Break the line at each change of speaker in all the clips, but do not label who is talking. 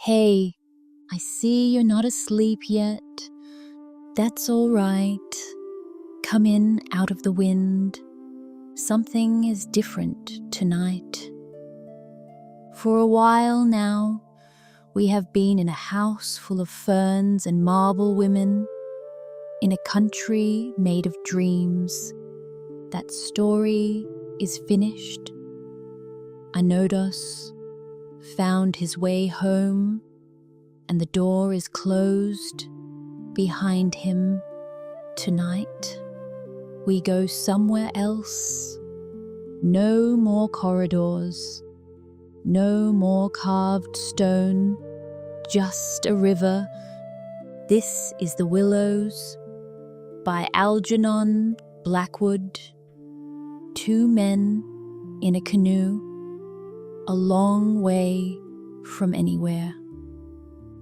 Hey, I see you're not asleep yet. That's all right. Come in out of the wind. Something is different tonight. For a while now, we have been in a house full of ferns and marble women, in a country made of dreams. That story is finished. Anodos found his way home, and the door is closed behind him. Tonight, we go somewhere else. No more corridors, no more carved stone, just a river. This is The Willows by Algernon Blackwood. Two men in a canoe, a long way from anywhere.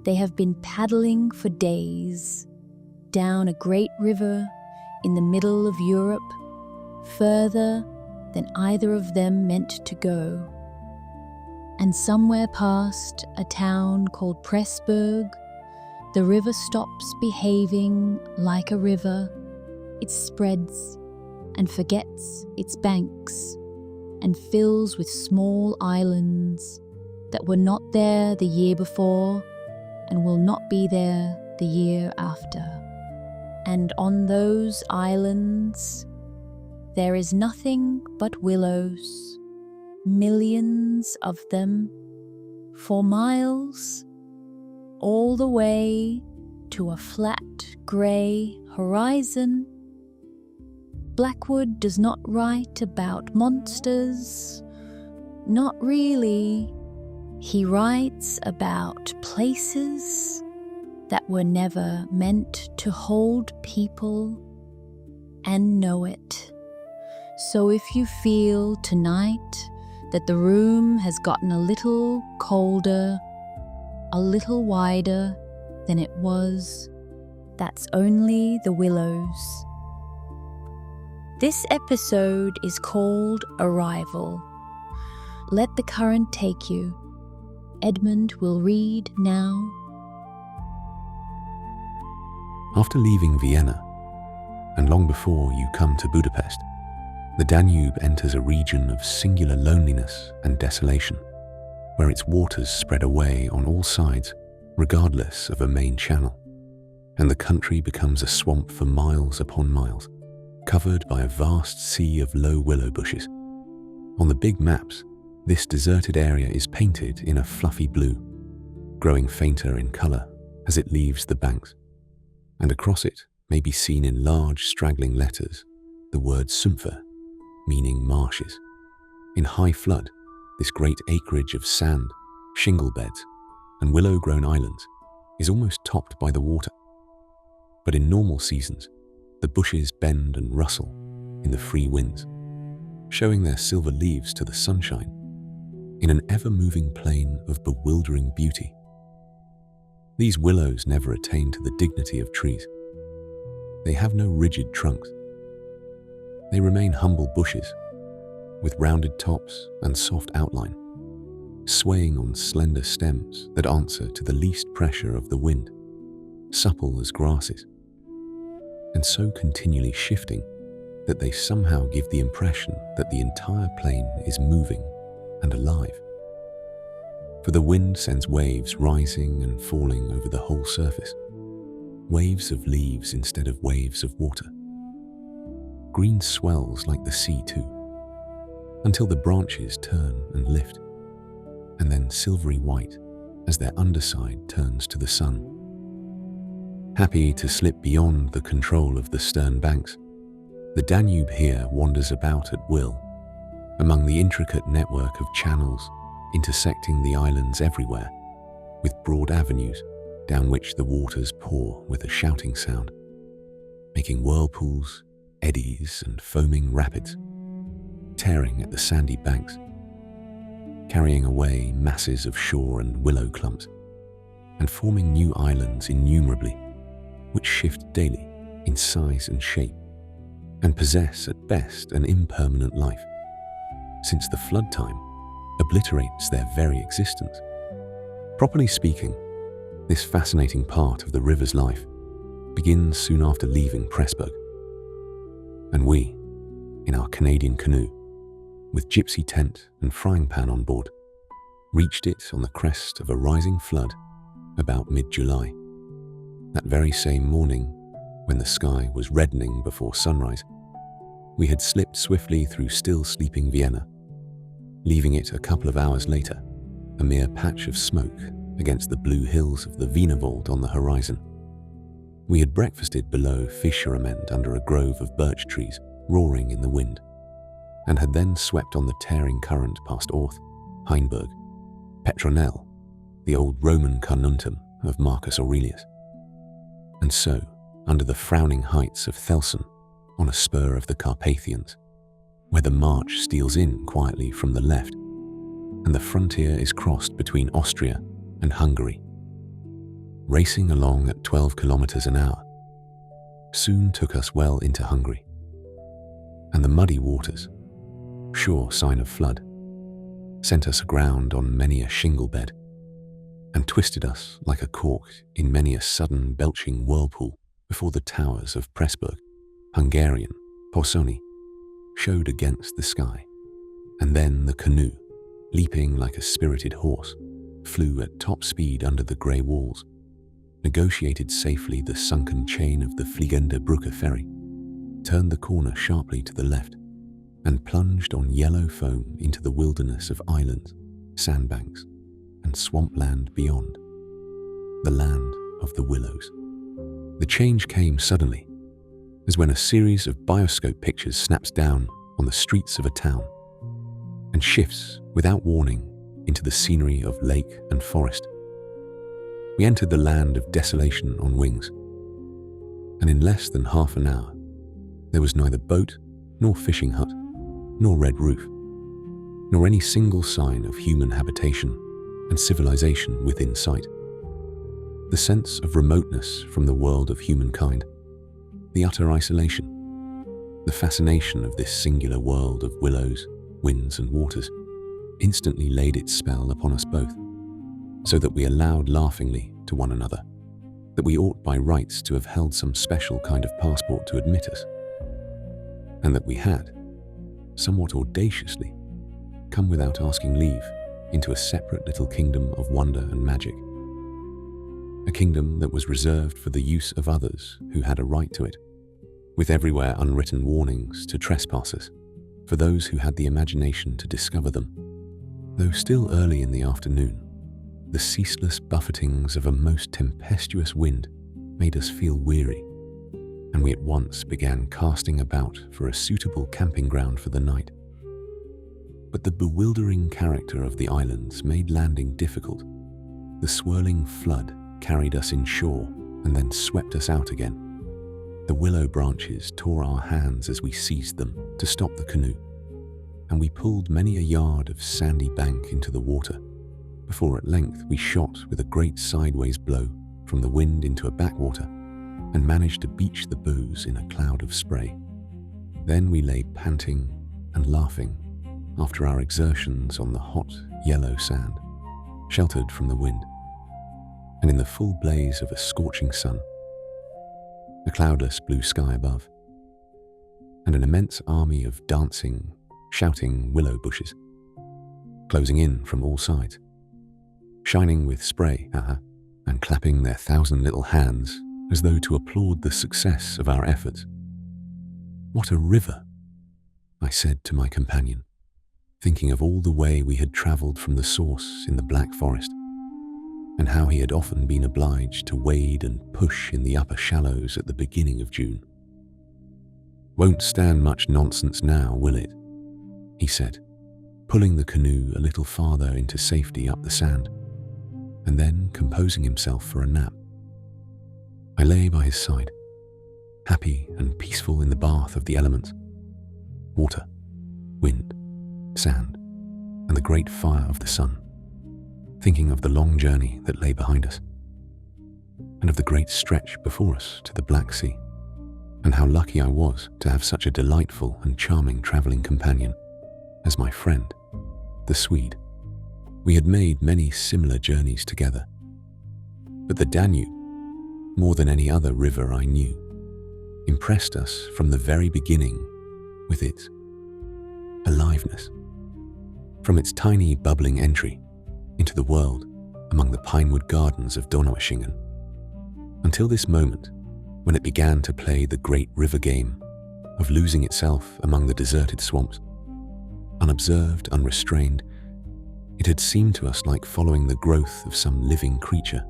They have been paddling for days down a great river in the middle of Europe, further than either of them meant to go. And somewhere past a town called Pressburg, the river stops behaving like a river. It spreads and forgets its banks and fills with small islands that were not there the year before and will not be there the year after. And on those islands, there is nothing but willows, millions of them, for miles, all the way to a flat grey horizon. Blackwood does not write about monsters, not really. He writes about places that were never meant to hold people and know it. So if you feel tonight that the room has gotten a little colder, a little wider than it was, that's only the willows. This episode is called Arrival. Let the current take you. Edmund will read now.
After leaving Vienna, and long before you come to Budapest, the Danube enters a region of singular loneliness and desolation, where its waters spread away on all sides, regardless of a main channel, and the country becomes a swamp for miles upon miles, covered by a vast sea of low willow bushes. On the big maps, this deserted area is painted in a fluffy blue, growing fainter in colour as it leaves the banks, and across it may be seen in large straggling letters the word Sumpfer, meaning marshes. In high flood, this great acreage of sand, shingle beds, and willow-grown islands is almost topped by the water. But in normal seasons, the bushes bend and rustle in the free winds, showing their silver leaves to the sunshine in an ever-moving plain of bewildering beauty. These willows never attain to the dignity of trees. They have no rigid trunks. They remain humble bushes, with rounded tops and soft outline, swaying on slender stems that answer to the least pressure of the wind, supple as grasses, and so continually shifting that they somehow give the impression that the entire plain is moving and alive. For the wind sends waves rising and falling over the whole surface, waves of leaves instead of waves of water. Green swells like the sea too, until the branches turn and lift, and then silvery white as their underside turns to the sun. Happy to slip beyond the control of the stern banks, the Danube here wanders about at will, among the intricate network of channels intersecting the islands everywhere, with broad avenues down which the waters pour with a shouting sound, making whirlpools, eddies, and foaming rapids, tearing at the sandy banks, carrying away masses of shore and willow clumps, and forming new islands innumerably, which shift daily in size and shape, and possess at best an impermanent life, since the flood time obliterates their very existence. Properly speaking, this fascinating part of the river's life begins soon after leaving Pressburg. And we, in our Canadian canoe, with gypsy tent and frying pan on board, reached it on the crest of a rising flood about mid-July, that very same morning when the sky was reddening before sunrise. We had slipped swiftly through still sleeping Vienna, leaving it a couple of hours later, a mere patch of smoke against the blue hills of the Wienerwald on the horizon. We had breakfasted below Fischerament under a grove of birch trees roaring in the wind, and had then swept on the tearing current past Orth, Heinberg, Petronell, the old Roman Carnuntum of Marcus Aurelius. And so, under the frowning heights of Thelsen, on a spur of the Carpathians, where the march steals in quietly from the left, and the frontier is crossed between Austria and Hungary, racing along at 12 kilometers an hour, soon took us well into Hungary. And the muddy waters, sure sign of flood, sent us aground on many a shingle bed, and twisted us like a cork in many a sudden belching whirlpool before the towers of Pressburg, Hungarian, Porsoni, showed against the sky. And then the canoe, leaping like a spirited horse, flew at top speed under the grey walls, negotiated safely the sunken chain of the Fliegende Brücke ferry, turned the corner sharply to the left, and plunged on yellow foam into the wilderness of islands, sandbanks, and swampland beyond, the land of the Willows. The change came suddenly, as when a series of bioscope pictures snaps down on the streets of a town, and shifts without warning into the scenery of lake and forest. We entered the land of desolation on wings, and in less than half an hour, there was neither boat, nor fishing hut, nor red roof, nor any single sign of human habitation and civilization within sight. The sense of remoteness from the world of humankind, the utter isolation, the fascination of this singular world of willows, winds and waters, instantly laid its spell upon us both, so that we allowed laughingly to one another that we ought by rights to have held some special kind of passport to admit us, and that we had, somewhat audaciously, come without asking leave into a separate little kingdom of wonder and magic, a kingdom that was reserved for the use of others who had a right to it, with everywhere unwritten warnings to trespassers, for those who had the imagination to discover them. Though still early in the afternoon, the ceaseless buffetings of a most tempestuous wind made us feel weary, and we at once began casting about for a suitable camping ground for the night. But the bewildering character of the islands made landing difficult. The swirling flood carried us inshore and then swept us out again. The willow branches tore our hands as we seized them to stop the canoe, and we pulled many a yard of sandy bank into the water, before at length we shot with a great sideways blow from the wind into a backwater, and managed to beach the bows in a cloud of spray. Then we lay panting and laughing after our exertions on the hot, yellow sand, sheltered from the wind, and in the full blaze of a scorching sun, a cloudless blue sky above, and an immense army of dancing, shouting willow bushes, closing in from all sides, shining with spray, and clapping their 1,000 little hands as though to applaud the success of our efforts. "What a river," I said to my companion, thinking of all the way we had travelled from the source in the Black Forest, and how he had often been obliged to wade and push in the upper shallows at the beginning of June. "Won't stand much nonsense now, will it?" he said, pulling the canoe a little farther into safety up the sand, and then composing himself for a nap. I lay by his side, happy and peaceful in the bath of the elements, water, wind, sand, and the great fire of the sun, thinking of the long journey that lay behind us, and of the great stretch before us to the Black Sea, and how lucky I was to have such a delightful and charming travelling companion as my friend, the Swede. We had made many similar journeys together, but the Danube, more than any other river I knew, impressed us from the very beginning with its aliveness. From its tiny bubbling entry into the world among the pinewood gardens of Donaueschingen, until this moment when it began to play the great river game of losing itself among the deserted swamps. Unobserved, unrestrained, it had seemed to us like following the growth of some living creature.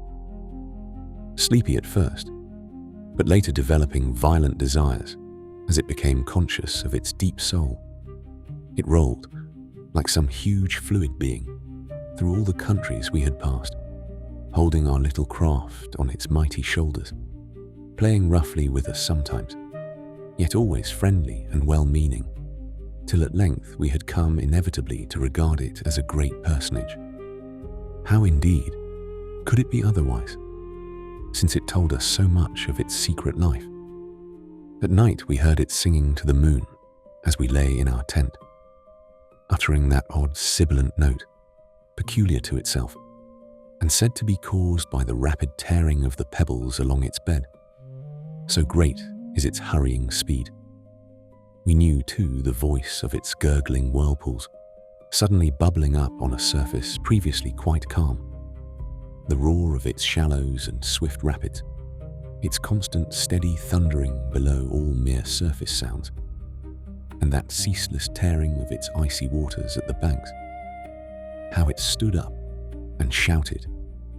Sleepy at first, but later developing violent desires as it became conscious of its deep soul. It rolled, like some huge fluid being, through all the countries we had passed, holding our little craft on its mighty shoulders, playing roughly with us sometimes, yet always friendly and well-meaning, till at length we had come inevitably to regard it as a great personage. How indeed could it be otherwise, since it told us so much of its secret life? At night we heard it singing to the moon as we lay in our tent, uttering that odd sibilant note, peculiar to itself, and said to be caused by the rapid tearing of the pebbles along its bed. So great is its hurrying speed. We knew too the voice of its gurgling whirlpools, suddenly bubbling up on a surface previously quite calm, the roar of its shallows and swift rapids, its constant steady thundering below all mere surface sounds, and that ceaseless tearing of its icy waters at the banks. How it stood up and shouted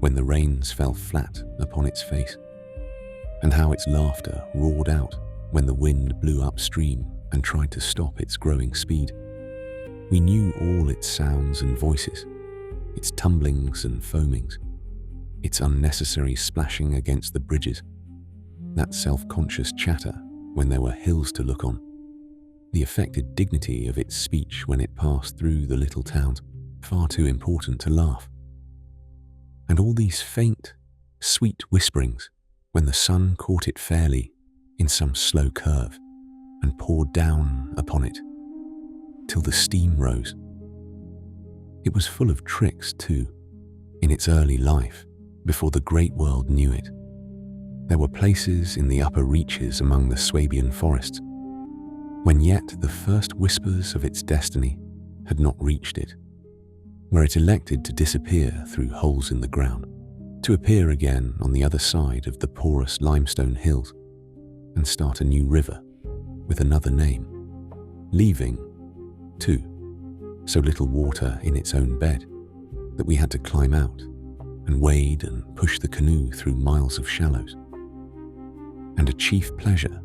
when the rains fell flat upon its face, and how its laughter roared out when the wind blew upstream and tried to stop its growing speed. We knew all its sounds and voices, its tumblings and foamings, its unnecessary splashing against the bridges, that self-conscious chatter when there were hills to look on, the affected dignity of its speech when it passed through the little towns, far too important to laugh. And all these faint, sweet whisperings when the sun caught it fairly in some slow curve and poured down upon it till the steam rose. It was full of tricks too, in its early life, before the great world knew it. There were places in the upper reaches among the Swabian forests, when yet the first whispers of its destiny had not reached it, where it elected to disappear through holes in the ground, to appear again on the other side of the porous limestone hills and start a new river with another name, leaving, too, so little water in its own bed that we had to climb out and wade and push the canoe through miles of shallows. And a chief pleasure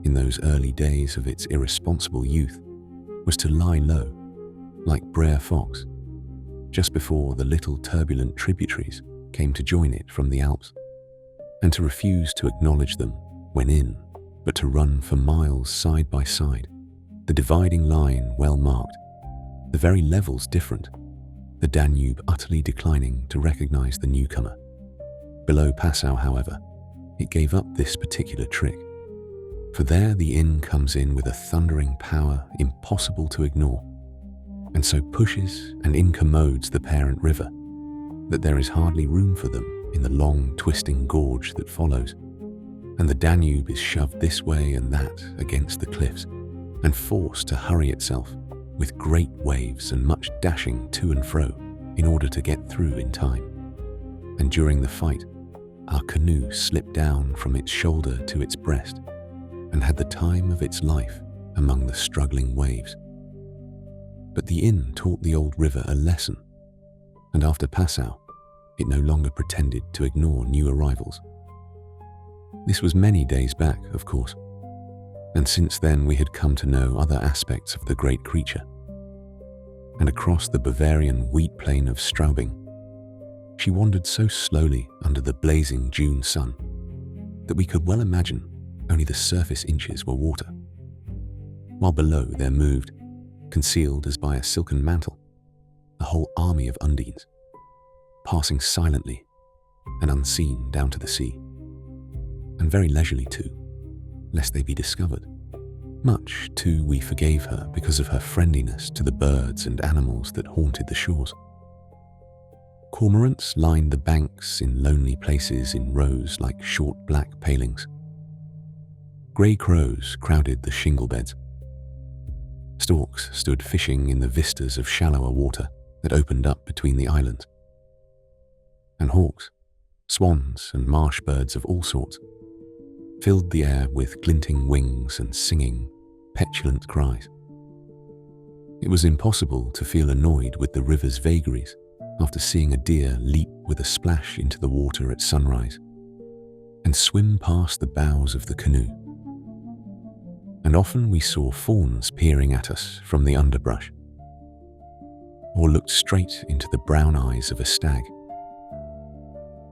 in those early days of its irresponsible youth was to lie low, like Brer Fox, just before the little turbulent tributaries came to join it from the Alps, and to refuse to acknowledge them when in, but to run for miles side by side, the dividing line well marked, the very levels different, the Danube utterly declining to recognize the newcomer. Below Passau, however, it gave up this particular trick, for there the inn comes in with a thundering power impossible to ignore, and so pushes and incommodes the parent river that there is hardly room for them in the long twisting gorge that follows, and the Danube is shoved this way and that against the cliffs and forced to hurry itself with great waves and much dashing to and fro in order to get through in time. And during the fight, our canoe slipped down from its shoulder to its breast and had the time of its life among the struggling waves. But the inn taught the old river a lesson, and after Passau, it no longer pretended to ignore new arrivals. This was many days back, of course, and since then we had come to know other aspects of the great creature. And across the Bavarian wheat plain of Straubing, she wandered so slowly under the blazing June sun that we could well imagine only the surface inches were water, while below there moved, concealed as by a silken mantle, a whole army of undines, passing silently and unseen down to the sea, and very leisurely too, lest they be discovered. Much, too, we forgave her because of her friendliness to the birds and animals that haunted the shores. Cormorants lined the banks in lonely places in rows like short black palings. Grey crows crowded the shingle beds. Storks stood fishing in the vistas of shallower water that opened up between the islands. And hawks, swans and marsh birds of all sorts filled the air with glinting wings and singing, petulant cries. It was impossible to feel annoyed with the river's vagaries after seeing a deer leap with a splash into the water at sunrise and swim past the bows of the canoe. And often we saw fawns peering at us from the underbrush, or looked straight into the brown eyes of a stag.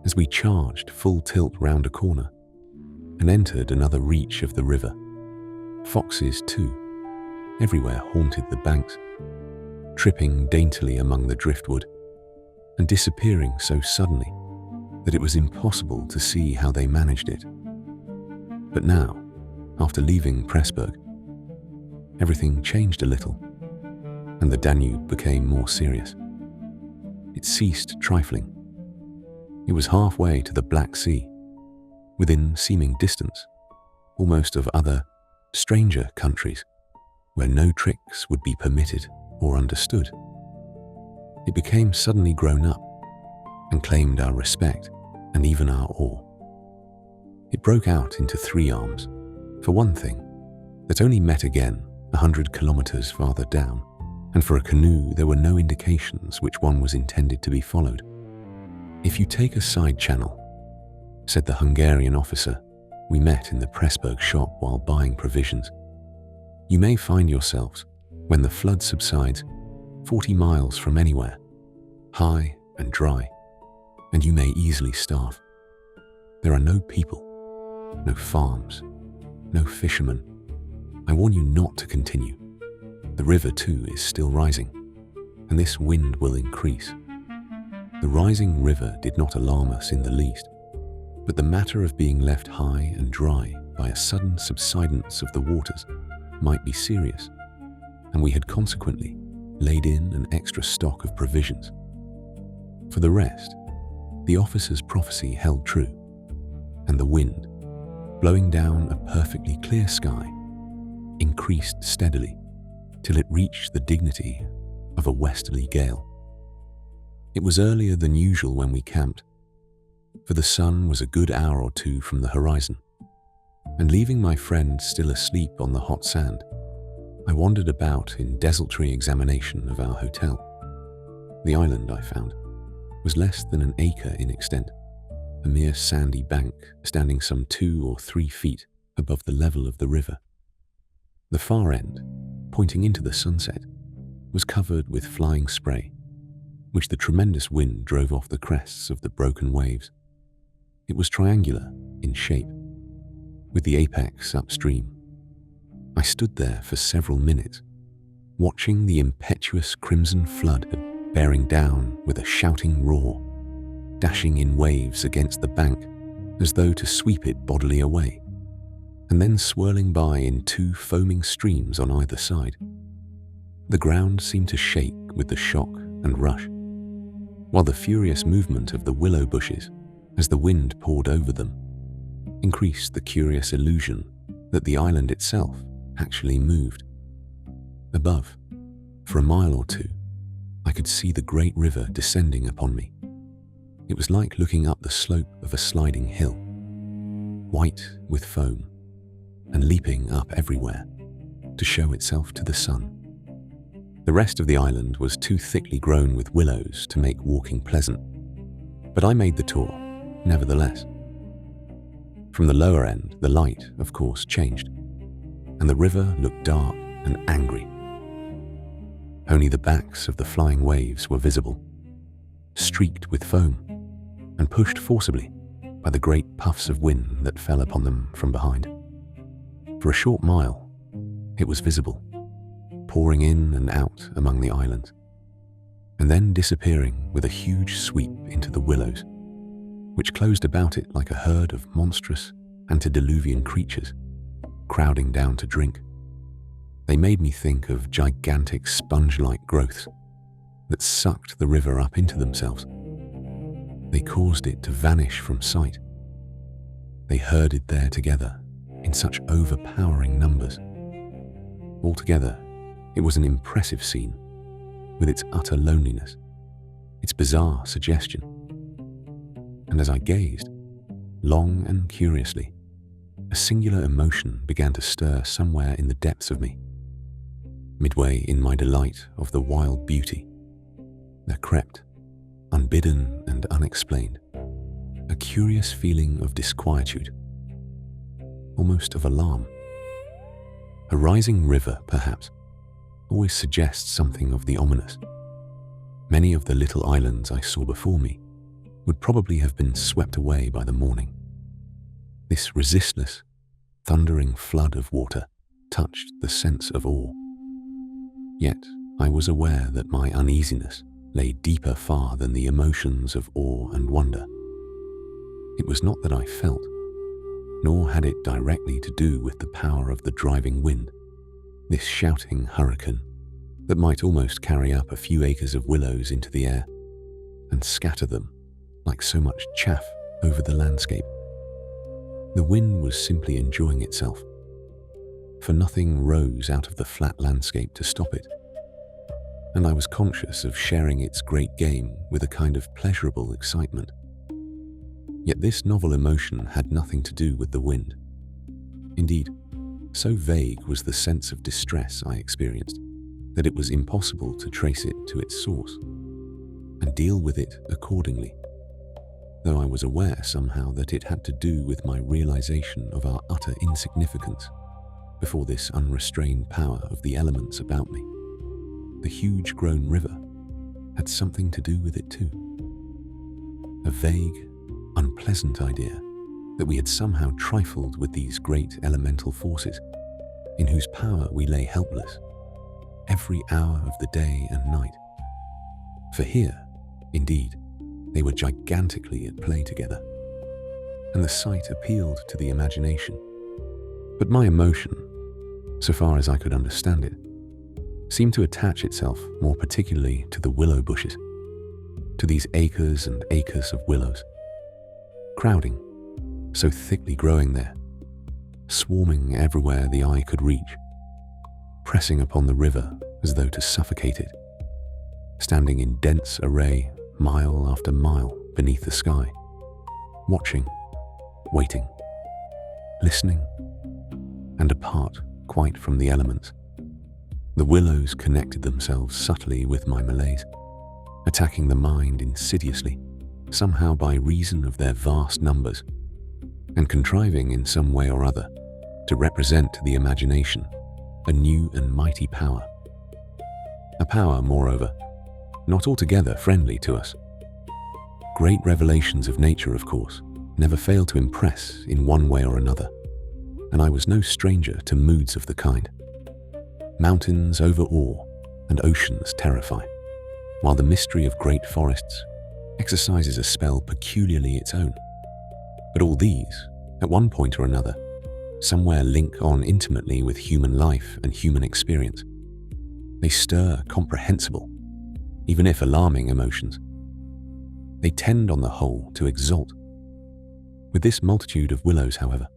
As we charged full tilt round a corner and entered another reach of the river, foxes too, everywhere haunted the banks, tripping daintily among the driftwood and disappearing so suddenly that it was impossible to see how they managed it. But now, after leaving Pressburg, everything changed a little, and the Danube became more serious. It ceased trifling. It was halfway to the Black Sea, within seeming distance, almost of other, stranger countries, where no tricks would be permitted or understood. It became suddenly grown up and claimed our respect and even our awe. It broke out into three arms, for one thing, that only met again 100 kilometers farther down, and for a canoe there were no indications which one was intended to be followed. "If you take a side channel," said the Hungarian officer we met in the Pressburg shop while buying provisions, "you may find yourselves, when the flood subsides, 40 miles from anywhere, high and dry, and you may easily starve. There are no people, no farms, no fishermen. I warn you not to continue. The river too is still rising, and this wind will increase." The rising river did not alarm us in the least, but the matter of being left high and dry by a sudden subsidence of the waters might be serious, and we had consequently laid in an extra stock of provisions. For the rest, the officer's prophecy held true, and the wind, blowing down a perfectly clear sky, increased steadily till it reached the dignity of a westerly gale. It was earlier than usual when we camped, for the sun was a good hour or two from the horizon, and leaving my friend still asleep on the hot sand, I wandered about in desultory examination of our hotel. The island, I found, was less than an acre in extent, a mere sandy bank standing some 2 or 3 feet above the level of the river. The far end, pointing into the sunset, was covered with flying spray, which the tremendous wind drove off the crests of the broken waves. It was triangular in shape, with the apex upstream. I stood there for several minutes, watching the impetuous crimson flood bearing down with a shouting roar, dashing in waves against the bank as though to sweep it bodily away, and then swirling by in 2 foaming streams on either side. The ground seemed to shake with the shock and rush, while the furious movement of the willow bushes, as the wind poured over them, increased the curious illusion that the island itself actually moved. Above, for a mile or two, I could see the great river descending upon me. It was like looking up the slope of a sliding hill, white with foam, and leaping up everywhere to show itself to the sun. The rest of the island was too thickly grown with willows to make walking pleasant, but I made the tour, nevertheless. From the lower end, the light, of course, changed, and the river looked dark and angry. Only the backs of the flying waves were visible, streaked with foam, and pushed forcibly by the great puffs of wind that fell upon them from behind. For a short mile, it was visible, pouring in and out among the islands, and then disappearing with a huge sweep into the willows, which closed about it like a herd of monstrous antediluvian creatures, crowding down to drink. They made me think of gigantic sponge-like growths that sucked the river up into themselves They caused it to vanish from sight. They herded there together in such overpowering numbers. Altogether, it was an impressive scene, with its utter loneliness, its bizarre suggestion. And as I gazed, long and curiously, a singular emotion began to stir somewhere in the depths of me. Midway in my delight of the wild beauty, there crept, unbidden and unexplained, a curious feeling of disquietude, almost of alarm. A rising river, perhaps, always suggests something of the ominous. Many of the little islands I saw before me would probably have been swept away by the morning. This resistless, thundering flood of water touched the sense of awe. Yet I was aware that my uneasiness lay deeper far than the emotions of awe and wonder. It was not that I felt, nor had it directly to do with the power of the driving wind, this shouting hurricane that might almost carry up a few acres of willows into the air and scatter them like so much chaff over the landscape. The wind was simply enjoying itself, for nothing rose out of the flat landscape to stop it, and I was conscious of sharing its great game with a kind of pleasurable excitement. Yet this novel emotion had nothing to do with the wind. Indeed, so vague was the sense of distress I experienced that it was impossible to trace it to its source and deal with it accordingly, though I was aware somehow that it had to do with my realization of our utter insignificance before this unrestrained power of the elements about me. The huge grown river had something to do with it too. A vague, unpleasant idea that we had somehow trifled with these great elemental forces in whose power we lay helpless every hour of the day and night. For here, indeed, they were gigantically at play together, and the sight appealed to the imagination. But my emotion, so far as I could understand it, seemed to attach itself more particularly to the willow bushes, to these acres and acres of willows, crowding, so thickly growing there, swarming everywhere the eye could reach, pressing upon the river as though to suffocate it, standing in dense array mile after mile beneath the sky, watching, waiting, listening, and apart quite from the elements. The willows connected themselves subtly with my malaise, attacking the mind insidiously, somehow by reason of their vast numbers, and contriving in some way or other to represent to the imagination a new and mighty power. A power, moreover, not altogether friendly to us. Great revelations of nature, of course, never fail to impress in one way or another, and I was no stranger to moods of the kind. Mountains overawe and oceans terrify, while the mystery of great forests exercises a spell peculiarly its own. But all these, at one point or another, somewhere link on intimately with human life and human experience. They stir comprehensible, even if alarming emotions. They tend on the whole to exalt. With this multitude of willows, however,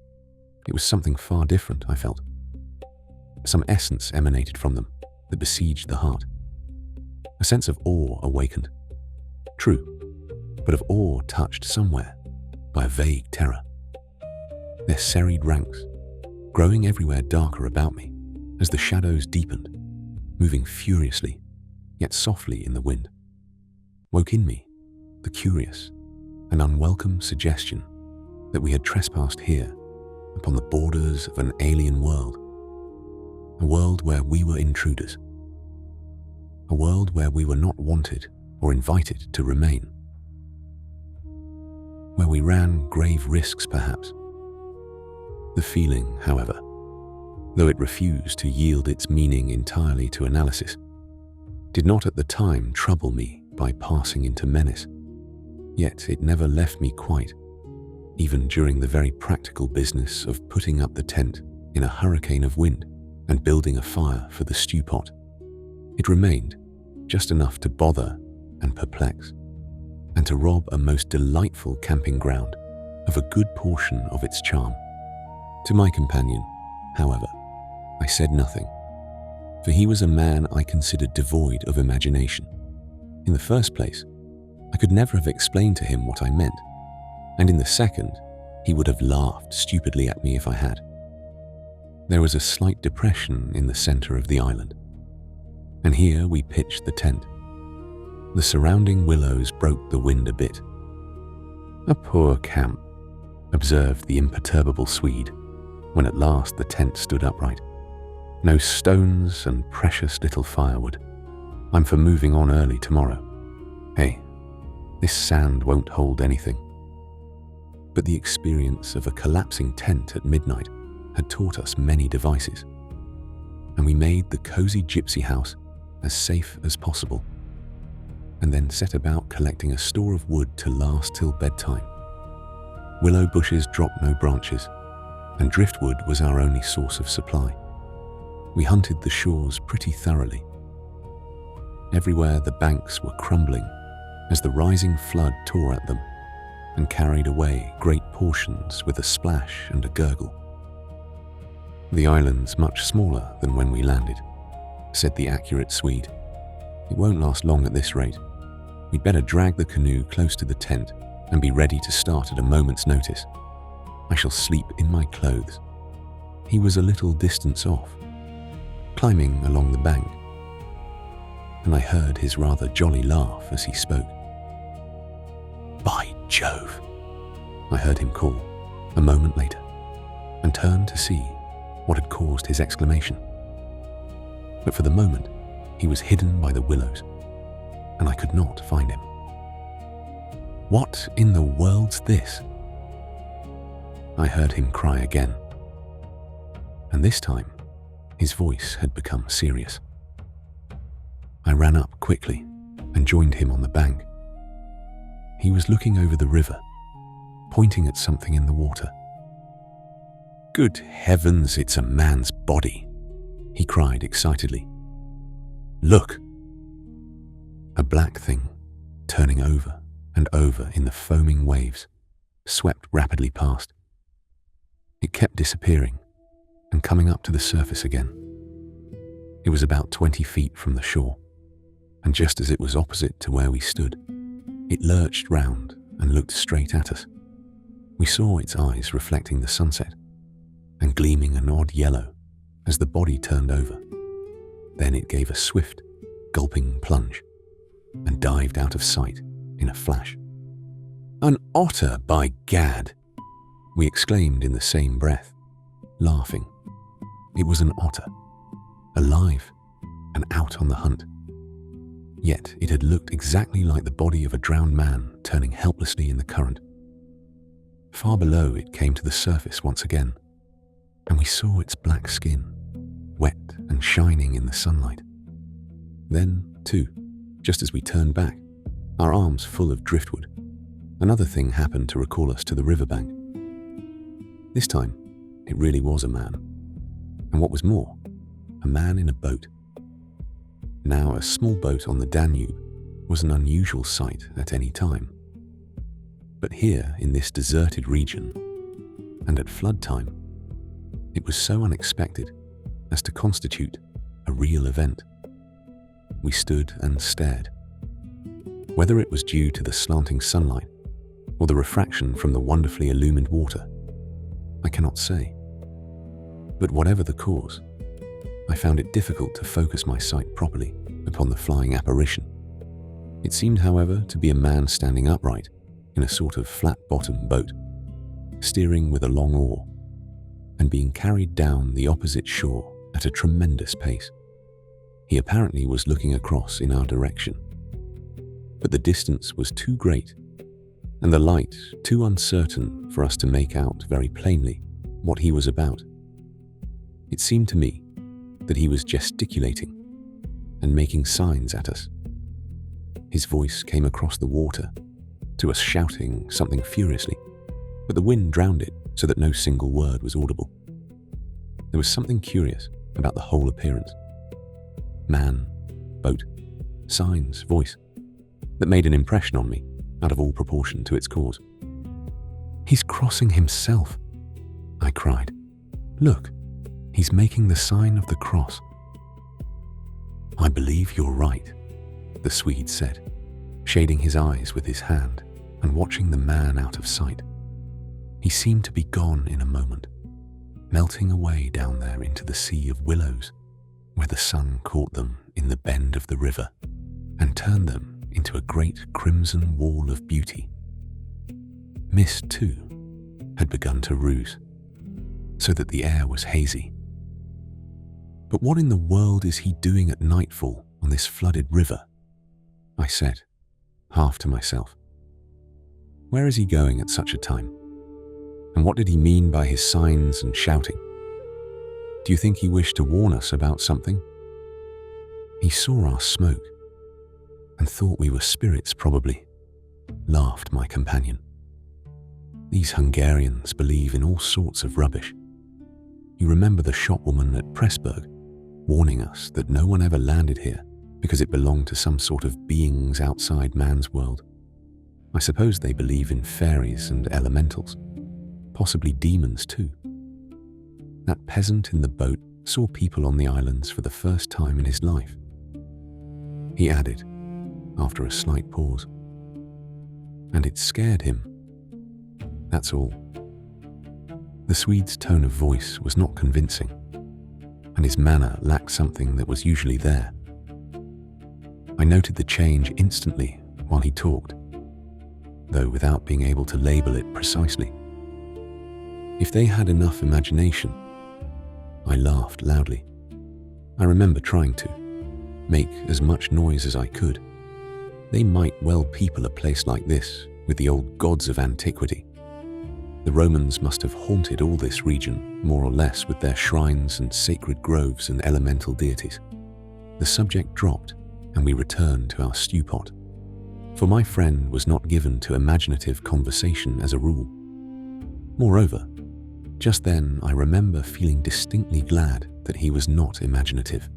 it was something far different, I felt. Some essence emanated from them that besieged the heart. A sense of awe awakened. True, but of awe touched somewhere by a vague terror. Their serried ranks, growing everywhere darker about me as the shadows deepened, moving furiously, yet softly in the wind, woke in me the curious and unwelcome suggestion that we had trespassed here upon the borders of an alien world, a world where we were intruders, a world where we were not wanted or invited to remain, where we ran grave risks perhaps. The feeling, however, though it refused to yield its meaning entirely to analysis, did not at the time trouble me by passing into menace, yet it never left me quite, even during the very practical business of putting up the tent in a hurricane of wind and building a fire for the stew pot. It remained just enough to bother and perplex, and to rob a most delightful camping ground of a good portion of its charm. To my companion, however, I said nothing, for he was a man I considered devoid of imagination. In the first place, I could never have explained to him what I meant, and in the second, he would have laughed stupidly at me if I had. There was a slight depression in the center of the island, and here we pitched the tent. The surrounding willows broke the wind a bit. "A poor camp," observed the imperturbable Swede, when at last the tent stood upright. "No stones and precious little firewood. I'm for moving on early tomorrow. Hey, this sand won't hold anything." But the experience of a collapsing tent at midnight had taught us many devices, and we made the cozy gypsy house as safe as possible, and then set about collecting a store of wood to last till bedtime. Willow bushes dropped no branches, and driftwood was our only source of supply. We hunted the shores pretty thoroughly. Everywhere the banks were crumbling as the rising flood tore at them and carried away great portions with a splash and a gurgle. "The island's much smaller than when we landed," said the accurate Swede. "It won't last long at this rate. We'd better drag the canoe close to the tent and be ready to start at a moment's notice. I shall sleep in my clothes." He was a little distance off, climbing along the bank, and I heard his rather jolly laugh as he spoke. "By Jove!" I heard him call a moment later, and turned to see what had caused his exclamation. But for the moment, he was hidden by the willows, and I could not find him. "What in the world's this?" I heard him cry again, and this time his voice had become serious. I ran up quickly and joined him on the bank. He was looking over the river, pointing at something in the water. "Good heavens, it's a man's body," he cried excitedly. "Look!" A black thing, turning over and over in the foaming waves, swept rapidly past. It kept disappearing and coming up to the surface again. It was about 20 feet from the shore, and just as it was opposite to where we stood, it lurched round and looked straight at us. We saw its eyes reflecting the sunset and gleaming an odd yellow as the body turned over. Then it gave a swift, gulping plunge and dived out of sight in a flash. "An otter, by gad!" we exclaimed in the same breath, laughing. It was an otter, alive and out on the hunt. Yet it had looked exactly like the body of a drowned man turning helplessly in the current. Far below it came to the surface once again, and we saw its black skin, wet and shining in the sunlight. Then, too, just as we turned back, our arms full of driftwood, another thing happened to recall us to the riverbank. This time, it really was a man, and what was more, a man in a boat. Now, a small boat on the Danube was an unusual sight at any time. But here, in this deserted region, and at flood time, it was so unexpected as to constitute a real event. We stood and stared. Whether it was due to the slanting sunlight or the refraction from the wonderfully illumined water, I cannot say. But whatever the cause, I found it difficult to focus my sight properly upon the flying apparition. It seemed, however, to be a man standing upright in a sort of flat-bottomed boat, steering with a long oar, and being carried down the opposite shore at a tremendous pace. He apparently was looking across in our direction, but the distance was too great, and the light too uncertain for us to make out very plainly what he was about. It seemed to me that he was gesticulating and making signs at us. His voice came across the water, to us shouting something furiously, but the wind drowned it so that no single word was audible. There was something curious about the whole appearance. Man, boat, signs, voice, that made an impression on me out of all proportion to its cause. "He's crossing himself," I cried. "Look, he's making the sign of the cross." "I believe you're right," the Swede said, shading his eyes with his hand and watching the man out of sight. He seemed to be gone in a moment, melting away down there into the sea of willows, where the sun caught them in the bend of the river and turned them into a great crimson wall of beauty. Mist, too, had begun to ruse, so that the air was hazy. "But what in the world is he doing at nightfall on this flooded river?" I said, half to myself. "Where is he going at such a time? And what did he mean by his signs and shouting? Do you think he wished to warn us about something?" "He saw our smoke and thought we were spirits, probably," laughed my companion. "These Hungarians believe in all sorts of rubbish. You remember the shopwoman at Pressburg warning us that no one ever landed here because it belonged to some sort of beings outside man's world. I suppose they believe in fairies and elementals, possibly demons too. That peasant in the boat saw people on the islands for the first time in his life," he added after a slight pause. "And it scared him. That's all." The Swede's tone of voice was not convincing, and his manner lacked something that was usually there. I noted the change instantly while he talked, though without being able to label it precisely. If they had enough imagination, I laughed loudly. I remember trying to make as much noise as I could. They might well people a place like this with the old gods of antiquity. The Romans must have haunted all this region, more or less, with their shrines and sacred groves and elemental deities. The subject dropped, and we returned to our stew pot, for my friend was not given to imaginative conversation as a rule. Moreover, just then I remember feeling distinctly glad that he was not imaginative.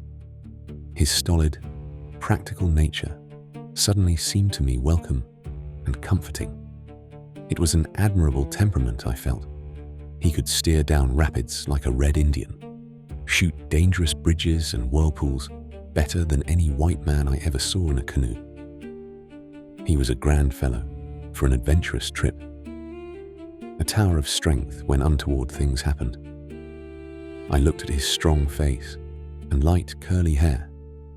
His stolid, practical nature suddenly seemed to me welcome and comforting. It was an admirable temperament, I felt. He could steer down rapids like a red Indian, shoot dangerous bridges and whirlpools better than any white man I ever saw in a canoe. He was a grand fellow for an adventurous trip, a tower of strength when untoward things happened. I looked at his strong face and light curly hair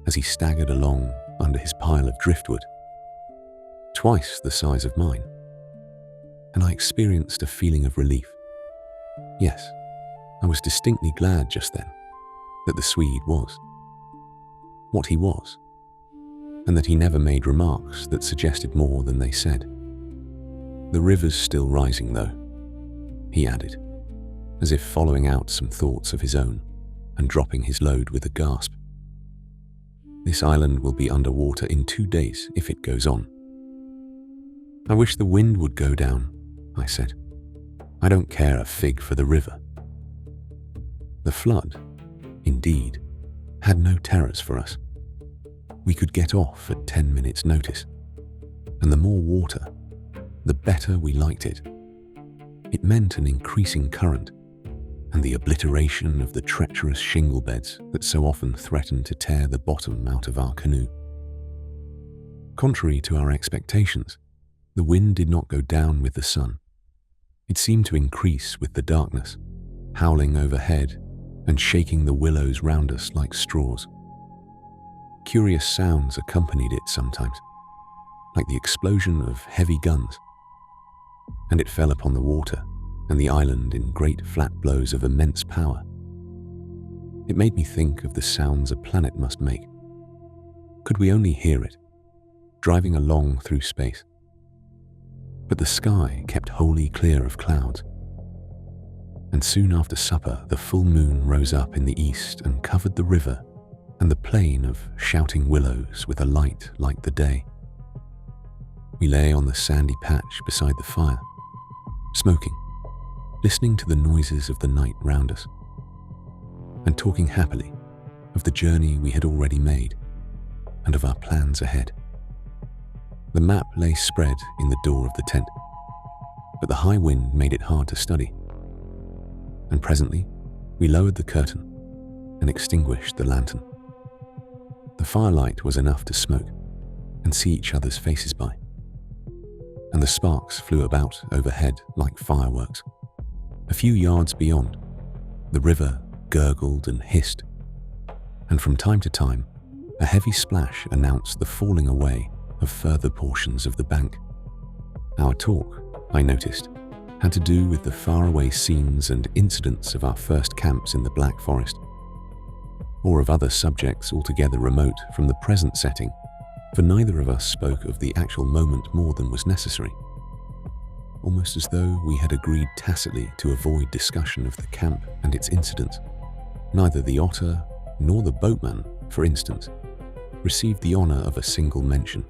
as he staggered along under his pile of driftwood, twice the size of mine, and I experienced a feeling of relief. Yes, I was distinctly glad just then that the Swede was what he was, and that he never made remarks that suggested more than they said. "The river's still rising, though," he added, as if following out some thoughts of his own and dropping his load with a gasp. "This island will be underwater in 2 days if it goes on." "I wish the wind would go down," I said. "I don't care a fig for the river." The flood, indeed, had no terrors for us. We could get off at 10 minutes' notice, and the more water, the better we liked it. It meant an increasing current and the obliteration of the treacherous shingle beds that so often threatened to tear the bottom out of our canoe. Contrary to our expectations, the wind did not go down with the sun. It seemed to increase with the darkness, howling overhead and shaking the willows round us like straws. Curious sounds accompanied it sometimes, like the explosion of heavy guns, and it fell upon the water and the island in great flat blows of immense power. It made me think of the sounds a planet must make. Could we only hear it, driving along through space? But the sky kept wholly clear of clouds, and soon after supper the full moon rose up in the east and covered the river and the plain of shouting willows with a light like the day. We lay on the sandy patch beside the fire, smoking, listening to the noises of the night round us, and talking happily of the journey we had already made and of our plans ahead. The map lay spread in the door of the tent, but the high wind made it hard to study. And presently, we lowered the curtain and extinguished the lantern. The firelight was enough to smoke and see each other's faces by, and the sparks flew about overhead like fireworks. A few yards beyond, the river gurgled and hissed, and from time to time, a heavy splash announced the falling away of further portions of the bank. Our talk, I noticed, had to do with the faraway scenes and incidents of our first camps in the Black Forest, or of other subjects altogether remote from the present setting, for neither of us spoke of the actual moment more than was necessary, almost as though we had agreed tacitly to avoid discussion of the camp and its incidents. Neither the otter nor the boatman, for instance, received the honor of a single mention,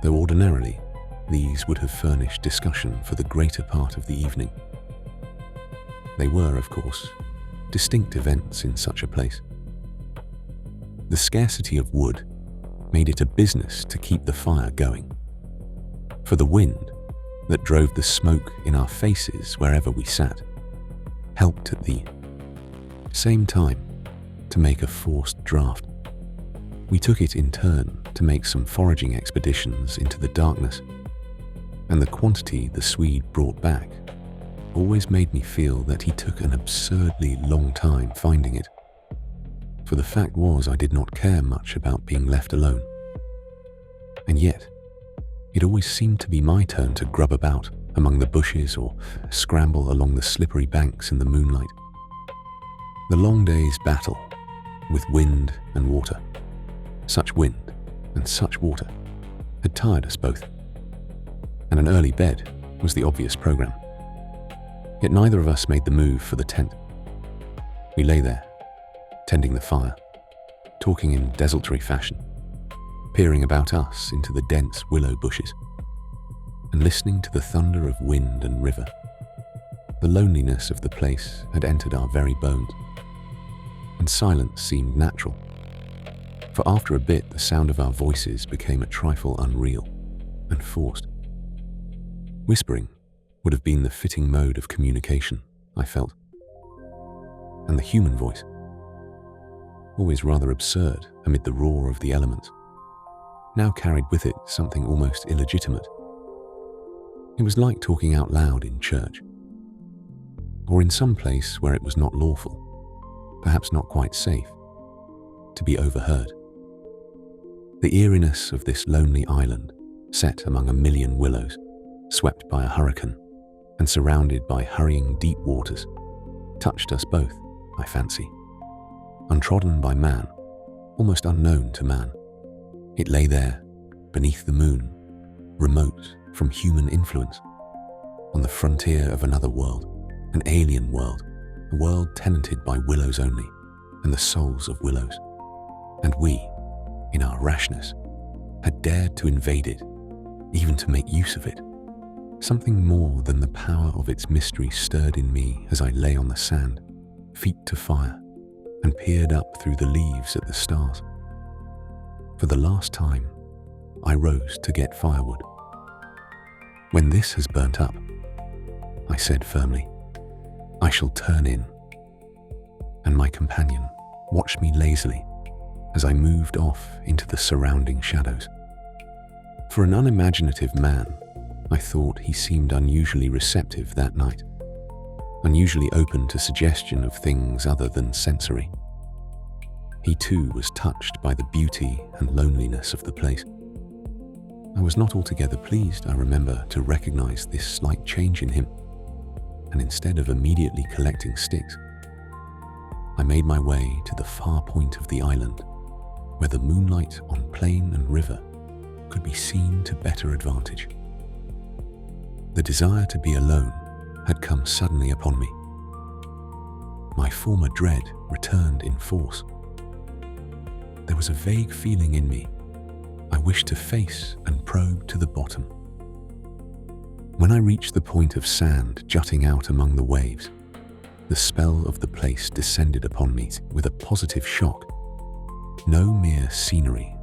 though ordinarily these would have furnished discussion for the greater part of the evening. They were, of course, distinct events in such a place. The scarcity of wood made it a business to keep the fire going, for the wind that drove the smoke in our faces wherever we sat helped at the same time to make a forced draught. We took it in turn to make some foraging expeditions into the darkness, and the quantity the Swede brought back always made me feel that he took an absurdly long time finding it. For the fact was, I did not care much about being left alone. And yet, it always seemed to be my turn to grub about among the bushes or scramble along the slippery banks in the moonlight. The long day's battle with wind and water, such wind and such water, had tired us both, and an early bed was the obvious program. Yet neither of us made the move for the tent. We lay there, tending the fire, talking in desultory fashion, peering about us into the dense willow bushes, and listening to the thunder of wind and river. The loneliness of the place had entered our very bones, and silence seemed natural, for after a bit the sound of our voices became a trifle unreal and forced. Whispering would have been the fitting mode of communication, I felt, and the human voice, always rather absurd amid the roar of the elements, now carried with it something almost illegitimate. It was like talking out loud in church, or in some place where it was not lawful, perhaps not quite safe, to be overheard. The eeriness of this lonely island, set among a million willows, swept by a hurricane, and surrounded by hurrying deep waters, touched us both, I fancy. Untrodden by man, almost unknown to man, it lay there, beneath the moon, remote from human influence, on the frontier of another world, an alien world, a world tenanted by willows only, and the souls of willows. And we, in our rashness, had dared to invade it, even to make use of it. Something more than the power of its mystery stirred in me as I lay on the sand, feet to fire, and peered up through the leaves at the stars. For the last time, I rose to get firewood. "When this has burnt up," I said firmly, "I shall turn in." And my companion watched me lazily as I moved off into the surrounding shadows. For an unimaginative man, I thought he seemed unusually receptive that night, unusually open to suggestion of things other than sensory. He too was touched by the beauty and loneliness of the place. I was not altogether pleased, I remember, to recognize this slight change in him, and instead of immediately collecting sticks, I made my way to the far point of the island, where the moonlight on plain and river could be seen to better advantage. The desire to be alone had come suddenly upon me. My former dread returned in force. There was a vague feeling in me I wished to face and probe to the bottom. When I reached the point of sand jutting out among the waves, the spell of the place descended upon me with a positive shock. No mere scenery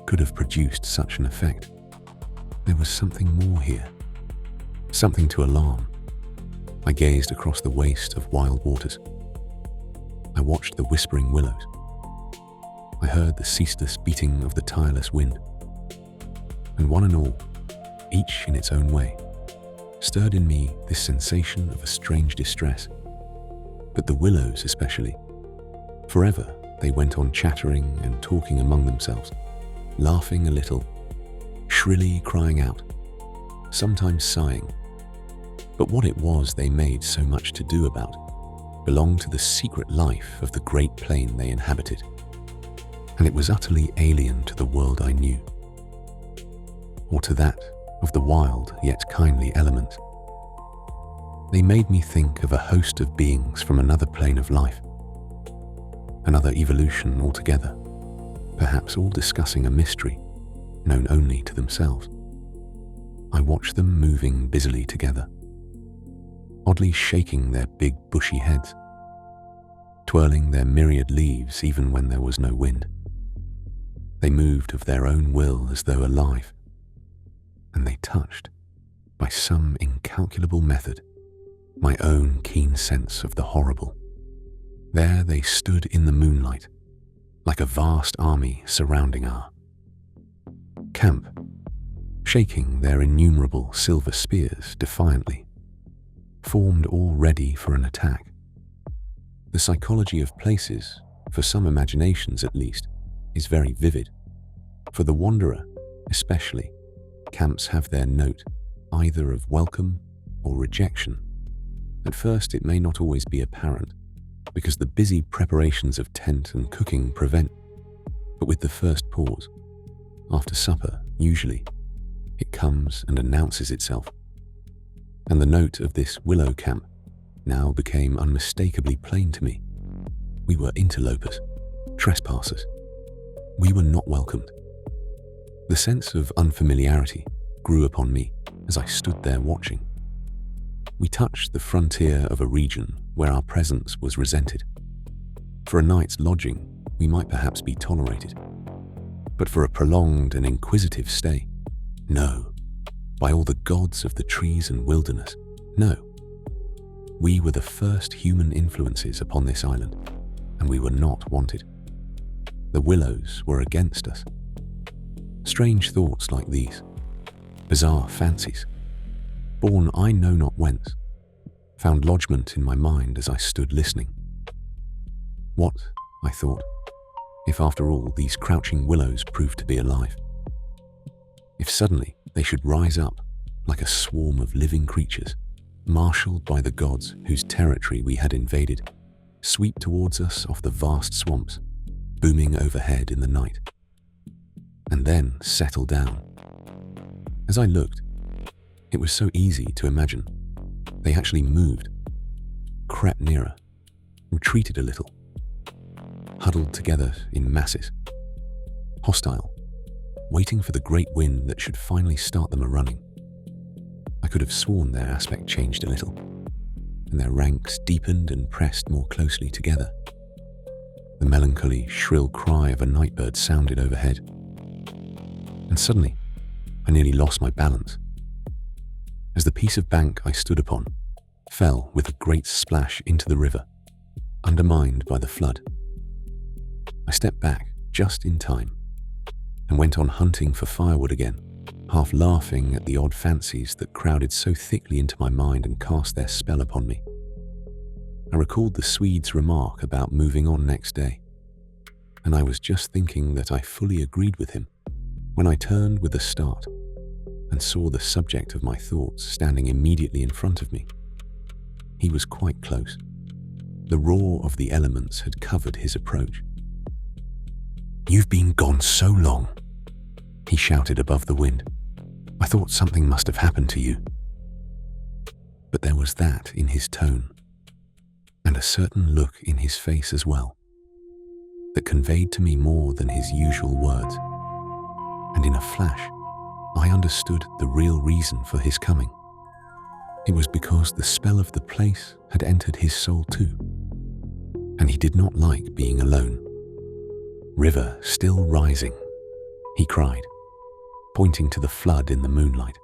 could have produced such an effect. there was something more here, something to alarm. I gazed across the waste of wild waters. I watched the whispering willows. I heard the ceaseless beating of the tireless wind. And one and all, each in its own way, stirred in me this sensation of a strange distress. But the willows especially, forever they went on chattering and talking among themselves, laughing a little, shrilly crying out, sometimes sighing. But what it was they made so much to do about belonged to the secret life of the great plain they inhabited, and it was utterly alien to the world I knew, or to that of the wild yet kindly elements. They made me think of a host of beings from another plane of life, another evolution altogether, perhaps all discussing a mystery known only to themselves. I watched them moving busily together, oddly shaking their big bushy heads, twirling their myriad leaves even when there was no wind. They moved of their own will as though alive, and they touched, by some incalculable method, my own keen sense of the horrible. There they stood in the moonlight, like a vast army surrounding our camp, shaking their innumerable silver spears defiantly, formed all ready for an attack. The psychology of places, for some imaginations at least, is very vivid. For the wanderer, especially, camps have their note either of welcome or rejection. At first it may not always be apparent, because the busy preparations of tent and cooking prevent, but with the first pause, after supper, usually, it comes and announces itself. And the note of this willow camp now became unmistakably plain to me. We were interlopers, trespassers. We were not welcomed. The sense of unfamiliarity grew upon me as I stood there watching. We touched the frontier of a region where our presence was resented. For a night's lodging, we might perhaps be tolerated. But for a prolonged and inquisitive stay, no. By all the gods of the trees and wilderness, no. We were the first human influences upon this island, and we were not wanted. The willows were against us. Strange thoughts like these, bizarre fancies, born I know not whence, found lodgment in my mind as I stood listening. What, I thought, if after all these crouching willows proved to be alive? If suddenly they should rise up like a swarm of living creatures, marshalled by the gods whose territory we had invaded, sweep towards us off the vast swamps, booming overhead in the night, and then settle down. As I looked, it was so easy to imagine. They actually moved, crept nearer, retreated a little, huddled together in masses, hostile, waiting for the great wind that should finally start them a-running. I could have sworn their aspect changed a little, and their ranks deepened and pressed more closely together. The melancholy, shrill cry of a nightbird sounded overhead, and suddenly I nearly lost my balance, as the piece of bank I stood upon fell with a great splash into the river, undermined by the flood. I stepped back just in time and went on hunting for firewood again, half laughing at the odd fancies that crowded so thickly into my mind and cast their spell upon me. I recalled the Swede's remark about moving on next day, and I was just thinking that I fully agreed with him when I turned with a start and saw the subject of my thoughts standing immediately in front of me. He was quite close. The roar of the elements had covered his approach. "You've been gone so long," he shouted above the wind. "I thought something must have happened to you." But there was that in his tone, and a certain look in his face as well, that conveyed to me more than his usual words. And in a flash, I understood the real reason for his coming. It was because the spell of the place had entered his soul too, and he did not like being alone. "River still rising," he cried, pointing to the flood in the moonlight,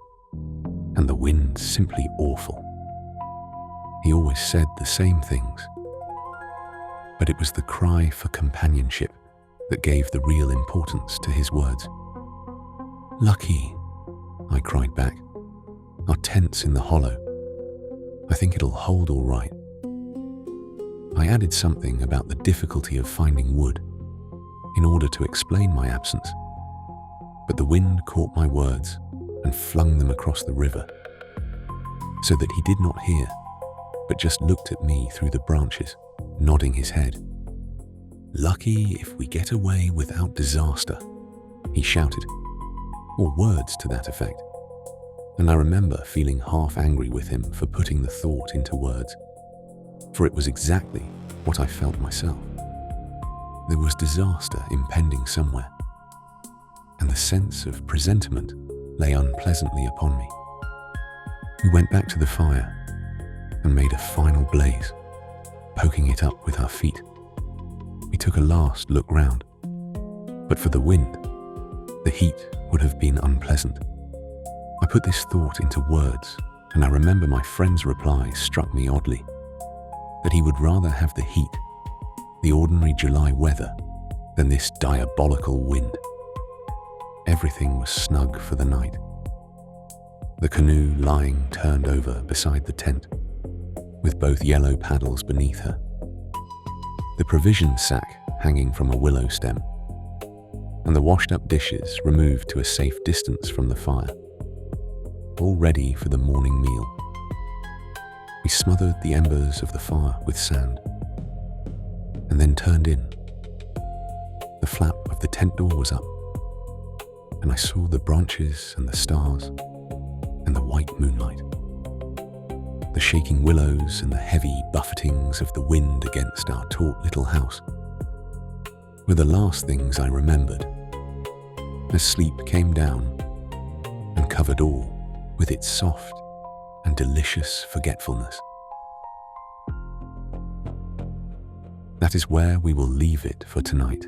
and the wind simply awful. He always said the same things, but it was the cry for companionship that gave the real importance to his words. "Lucky," I cried back. "Our tent's in the hollow. I think it'll hold all right." I added something about the difficulty of finding wood in order to explain my absence, but the wind caught my words and flung them across the river, so that he did not hear, but just looked at me through the branches, nodding his head. "Lucky if we get away without disaster," he shouted, or words to that effect, and I remember feeling half angry with him for putting the thought into words, for it was exactly what I felt myself. There was disaster impending somewhere, and the sense of presentiment lay unpleasantly upon me. We went back to the fire and made a final blaze, poking it up with our feet. We took a last look round, but for the wind, the heat would have been unpleasant. I put this thought into words, and I remember my friend's reply struck me oddly, that he would rather have the heat, the ordinary July weather, than this diabolical wind. Everything was snug for the night. The canoe lying turned over beside the tent, with both yellow paddles beneath her. The provision sack hanging from a willow stem, and the washed-up dishes removed to a safe distance from the fire, all ready for the morning meal. We smothered the embers of the fire with sand, and then turned in. The flap of the tent door was up, and I saw the branches and the stars and the white moonlight. The shaking willows and the heavy buffetings of the wind against our taut little house were the last things I remembered, as sleep came down and covered all with its soft and delicious forgetfulness. That is where we will leave it for tonight.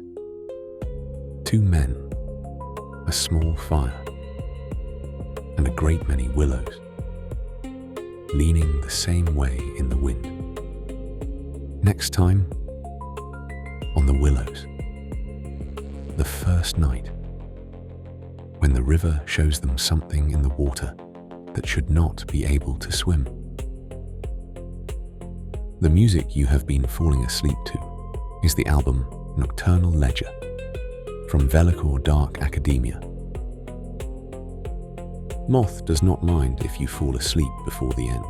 Two men, a small fire, and a great many willows, leaning the same way in the wind. Next time, on the Willows, the first night, when the river shows them something in the water that should not be able to swim. The music you have been falling asleep to is the album Nocturnal Ledger from Velikor Dark Academia. Moth does not mind if you fall asleep before the end.